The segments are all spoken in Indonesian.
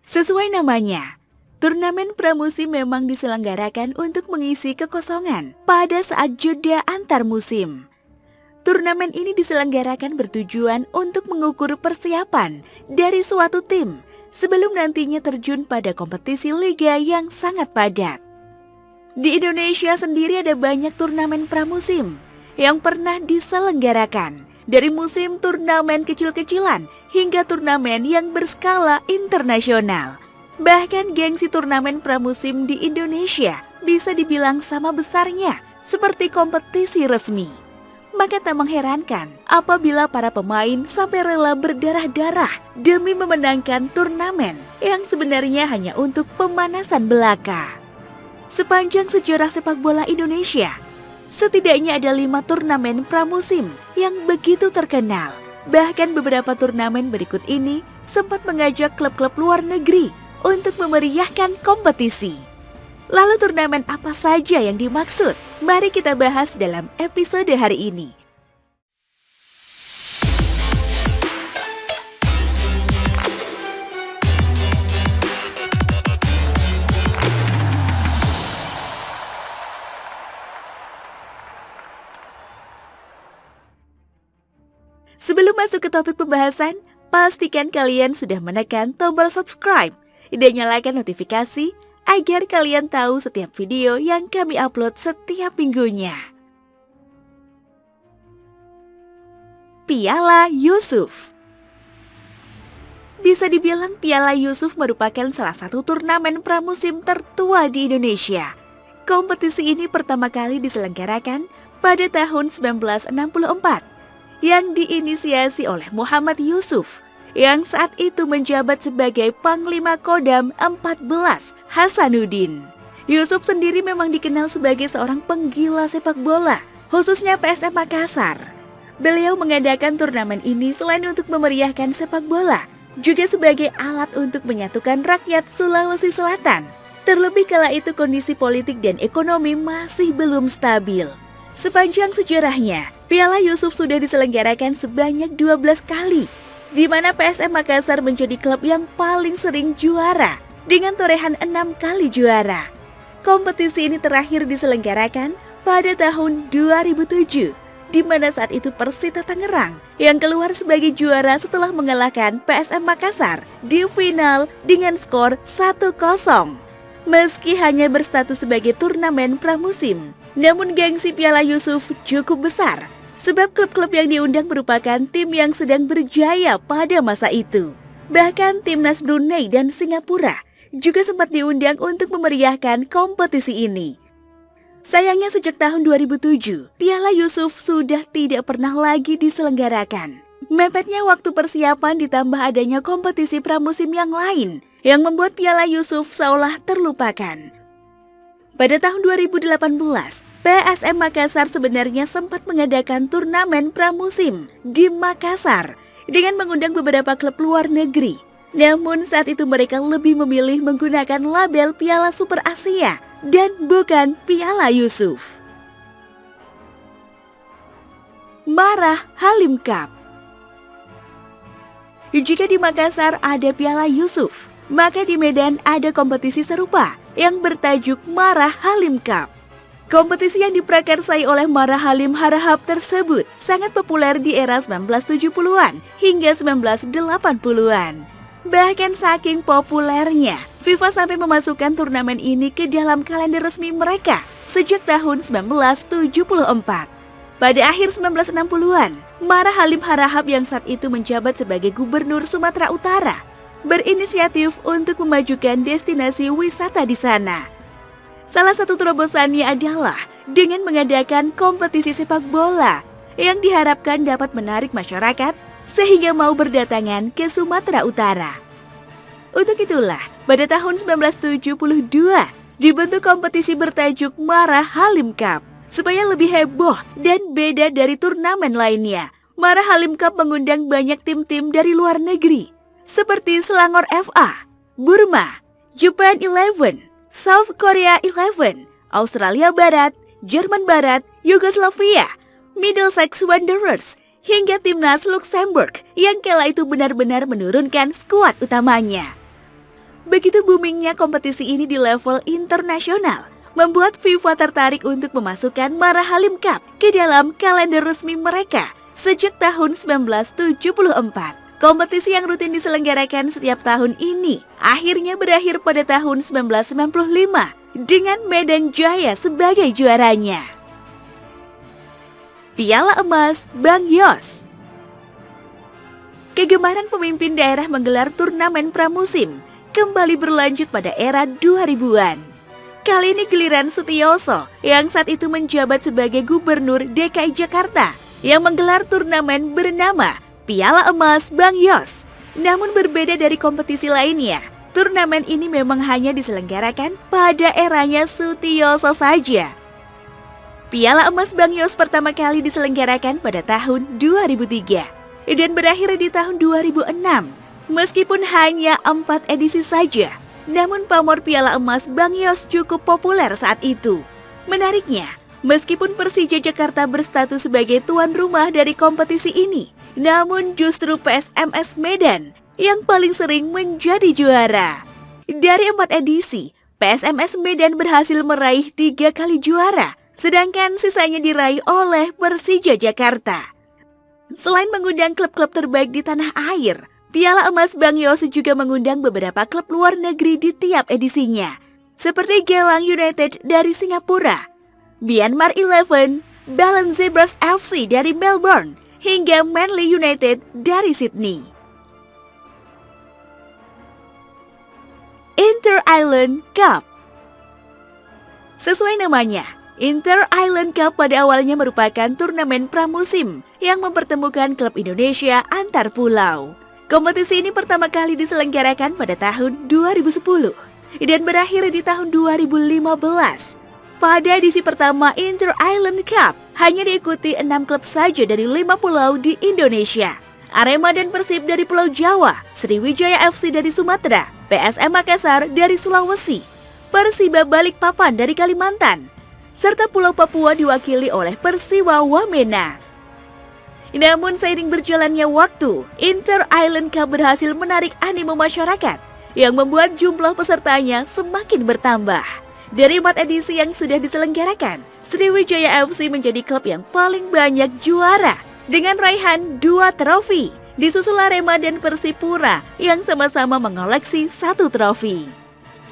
Sesuai namanya, turnamen pramusim memang diselenggarakan untuk mengisi kekosongan pada saat jeda antar musim. Turnamen ini diselenggarakan bertujuan untuk mengukur persiapan dari suatu tim sebelum nantinya terjun pada kompetisi liga yang sangat padat. Di Indonesia sendiri ada banyak turnamen pramusim yang pernah diselenggarakan, dari musim turnamen kecil-kecilan hingga turnamen yang berskala internasional. Bahkan gengsi turnamen pramusim di Indonesia bisa dibilang sama besarnya seperti kompetisi resmi. Maka tak mengherankan apabila para pemain sampai rela berdarah-darah demi memenangkan turnamen yang sebenarnya hanya untuk pemanasan belaka. Sepanjang sejarah sepak bola Indonesia, setidaknya ada 5 turnamen pramusim yang begitu terkenal. Bahkan beberapa turnamen berikut ini sempat mengajak klub-klub luar negeri untuk memeriahkan kompetisi. Lalu turnamen apa saja yang dimaksud? Mari kita bahas dalam episode hari ini. Sebelum masuk ke topik pembahasan, pastikan kalian sudah menekan tombol subscribe dan nyalakan notifikasi agar kalian tahu setiap video yang kami upload setiap minggunya. Piala Yusuf. Bisa dibilang Piala Yusuf merupakan salah satu turnamen pramusim tertua di Indonesia. Kompetisi ini pertama kali diselenggarakan pada tahun 1964. Yang diinisiasi oleh Muhammad Yusuf yang saat itu menjabat sebagai Panglima Kodam 14 Hasanuddin. Yusuf sendiri memang dikenal sebagai seorang penggila sepak bola, khususnya PSM Makassar. Beliau mengadakan turnamen ini selain untuk memeriahkan sepak bola, juga sebagai alat untuk menyatukan rakyat Sulawesi Selatan. Terlebih kala itu kondisi politik dan ekonomi masih belum stabil. Sepanjang sejarahnya, Piala Yusuf sudah diselenggarakan sebanyak 12 kali, di mana PSM Makassar menjadi klub yang paling sering juara dengan torehan 6 kali juara. Kompetisi ini terakhir diselenggarakan pada tahun 2007, di mana saat itu Persita Tangerang yang keluar sebagai juara setelah mengalahkan PSM Makassar di final dengan skor 1-0. Meski hanya berstatus sebagai turnamen pramusim, namun gengsi Piala Yusuf cukup besar, sebab klub-klub yang diundang merupakan tim yang sedang berjaya pada masa itu. Bahkan timnas Brunei dan Singapura juga sempat diundang untuk memeriahkan kompetisi ini. Sayangnya sejak tahun 2007, Piala Yusuf sudah tidak pernah lagi diselenggarakan. Mepetnya waktu persiapan ditambah adanya kompetisi pramusim yang lain yang membuat Piala Yusuf seolah terlupakan. Pada tahun 2018, PSM Makassar sebenarnya sempat mengadakan turnamen pramusim di Makassar dengan mengundang beberapa klub luar negeri. Namun saat itu mereka lebih memilih menggunakan label Piala Super Asia dan bukan Piala Yusuf. Marah Halim Cup. Jika di Makassar ada Piala Yusuf, maka di Medan ada kompetisi serupa yang bertajuk Marah Halim Cup. Kompetisi yang diprakarsai oleh Marah Halim Harahap tersebut sangat populer di era 1970-an hingga 1980-an. Bahkan saking populernya, FIFA sampai memasukkan turnamen ini ke dalam kalender resmi mereka sejak tahun 1974. Pada akhir 1960-an, Marah Halim Harahap yang saat itu menjabat sebagai Gubernur Sumatera Utara berinisiatif untuk memajukan destinasi wisata di sana. Salah satu terobosannya adalah dengan mengadakan kompetisi sepak bola yang diharapkan dapat menarik masyarakat sehingga mau berdatangan ke Sumatera Utara. Untuk itulah, pada tahun 1972 dibentuk kompetisi bertajuk Marah Halim Cup. Supaya lebih heboh dan beda dari turnamen lainnya, Marah Halim Cup mengundang banyak tim-tim dari luar negeri seperti Selangor FA, Burma, Japan 11, South Korea 11, Australia Barat, Jerman Barat, Yugoslavia, Middlesex Wanderers, hingga timnas Luxembourg yang kala itu benar-benar menurunkan skuad utamanya. Begitu boomingnya kompetisi ini di level internasional, membuat FIFA tertarik untuk memasukkan Marahalim Cup ke dalam kalender resmi mereka sejak tahun 1974. Kompetisi yang rutin diselenggarakan setiap tahun ini akhirnya berakhir pada tahun 1995 dengan Medan Jaya sebagai juaranya. Piala Emas Bang Yos. Kegemaran pemimpin daerah menggelar turnamen pramusim kembali berlanjut pada era 2000-an. Kali ini giliran Sutioso yang saat itu menjabat sebagai Gubernur DKI Jakarta yang menggelar turnamen bernama Piala Emas Bang Yos. Namun berbeda dari kompetisi lainnya, turnamen ini memang hanya diselenggarakan pada eranya Sutioso saja. Piala Emas Bang Yos pertama kali diselenggarakan pada tahun 2003 dan berakhir di tahun 2006. Meskipun hanya 4 edisi saja, namun pamor Piala Emas Bang Yos cukup populer saat itu. Menariknya, meskipun Persija Jakarta berstatus sebagai tuan rumah dari kompetisi ini, namun justru PSMS Medan yang paling sering menjadi juara. Dari 4 edisi, PSMS Medan berhasil meraih 3 kali juara, sedangkan sisanya diraih oleh Persija Jakarta. Selain mengundang klub-klub terbaik di tanah air, Piala Emas Bang Yos juga mengundang beberapa klub luar negeri di tiap edisinya, seperti Gelang United dari Singapura, Myanmar 11, Balan Zebras FC dari Melbourne, hingga Manly United dari Sydney. Inter Island Cup. Sesuai namanya, Inter Island Cup pada awalnya merupakan turnamen pramusim yang mempertemukan klub Indonesia antar pulau. Kompetisi ini pertama kali diselenggarakan pada tahun 2010 dan berakhir di tahun 2015. Pada edisi pertama Inter Island Cup, hanya diikuti 6 klub saja dari 5 pulau di Indonesia. Arema dan Persib dari Pulau Jawa, Sriwijaya FC dari Sumatera, PSM Makassar dari Sulawesi, Persiba Balikpapan dari Kalimantan, serta Pulau Papua diwakili oleh Persiwa Wamena. Namun seiring berjalannya waktu, Inter Island Cup berhasil menarik animo masyarakat yang membuat jumlah pesertanya semakin bertambah. Dari 4 edisi yang sudah diselenggarakan, Sriwijaya FC menjadi klub yang paling banyak juara dengan raihan 2 trofi, disusul Arema dan Persipura yang sama-sama mengoleksi 1 trofi.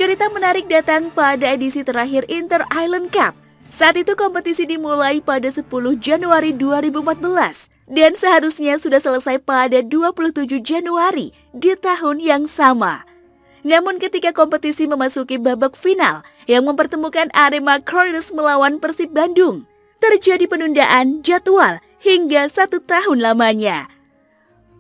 Cerita menarik datang pada edisi terakhir Inter Island Cup. Saat itu kompetisi dimulai pada 10 Januari 2014 dan seharusnya sudah selesai pada 27 Januari di tahun yang sama. Namun ketika kompetisi memasuki babak final yang mempertemukan Arema Crusaders melawan Persib Bandung, terjadi penundaan jadwal hingga 1 tahun lamanya.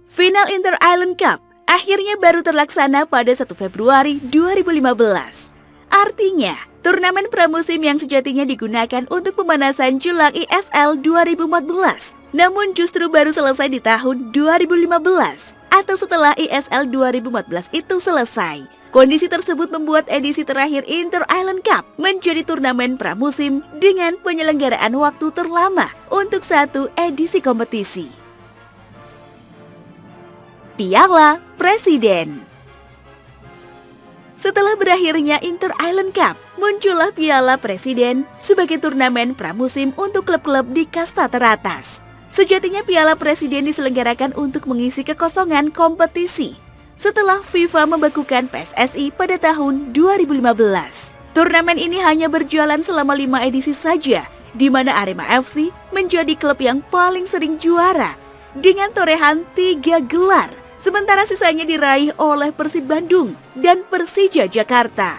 Final Inter Island Cup akhirnya baru terlaksana pada 1 Februari 2015. Artinya, turnamen pramusim yang sejatinya digunakan untuk pemanasan jelang ISL 2014, namun justru baru selesai di tahun 2015 atau setelah ISL 2014 itu selesai. Kondisi tersebut membuat edisi terakhir Inter Island Cup menjadi turnamen pramusim dengan penyelenggaraan waktu terlama untuk 1 edisi kompetisi. Piala Presiden. Setelah berakhirnya Inter Island Cup, muncullah Piala Presiden sebagai turnamen pramusim untuk klub-klub di kasta teratas. Sejatinya Piala Presiden diselenggarakan untuk mengisi kekosongan kompetisi setelah FIFA membekukan PSSI pada tahun 2015. Turnamen ini hanya berjalan selama 5 edisi saja, di mana Arema FC menjadi klub yang paling sering juara dengan torehan 3 gelar, sementara sisanya diraih oleh Persib Bandung dan Persija Jakarta.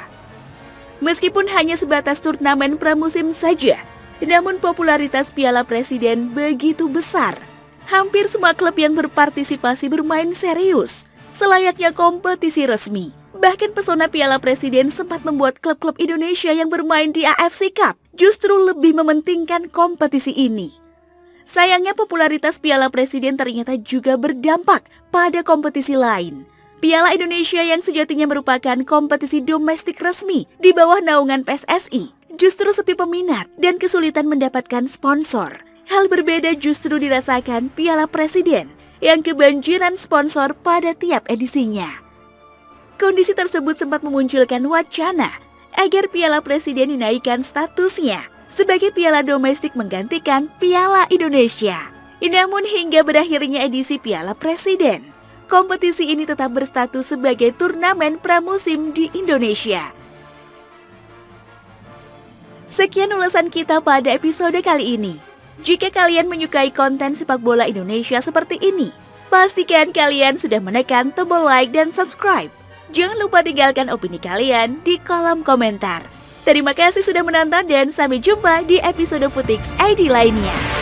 Meskipun hanya sebatas turnamen pramusim saja, namun popularitas Piala Presiden begitu besar. Hampir semua klub yang berpartisipasi bermain serius, selayaknya kompetisi resmi. Bahkan pesona Piala Presiden sempat membuat klub-klub Indonesia yang bermain di AFC Cup justru lebih mementingkan kompetisi ini. Sayangnya popularitas Piala Presiden ternyata juga berdampak pada kompetisi lain. Piala Indonesia yang sejatinya merupakan kompetisi domestik resmi di bawah naungan PSSI justru sepi peminat dan kesulitan mendapatkan sponsor. Hal berbeda justru dirasakan Piala Presiden yang kebanjiran sponsor pada tiap edisinya. Kondisi tersebut sempat memunculkan wacana agar Piala Presiden dinaikkan statusnya sebagai piala domestik menggantikan Piala Indonesia. Namun hingga berakhirnya edisi Piala Presiden, kompetisi ini tetap berstatus sebagai turnamen pramusim di Indonesia. Sekian ulasan kita pada episode kali ini. Jika kalian menyukai konten sepak bola Indonesia seperti ini, pastikan kalian sudah menekan tombol like dan subscribe. Jangan lupa tinggalkan opini kalian di kolom komentar. Terima kasih sudah menonton dan sampai jumpa di episode Futix ID lainnya.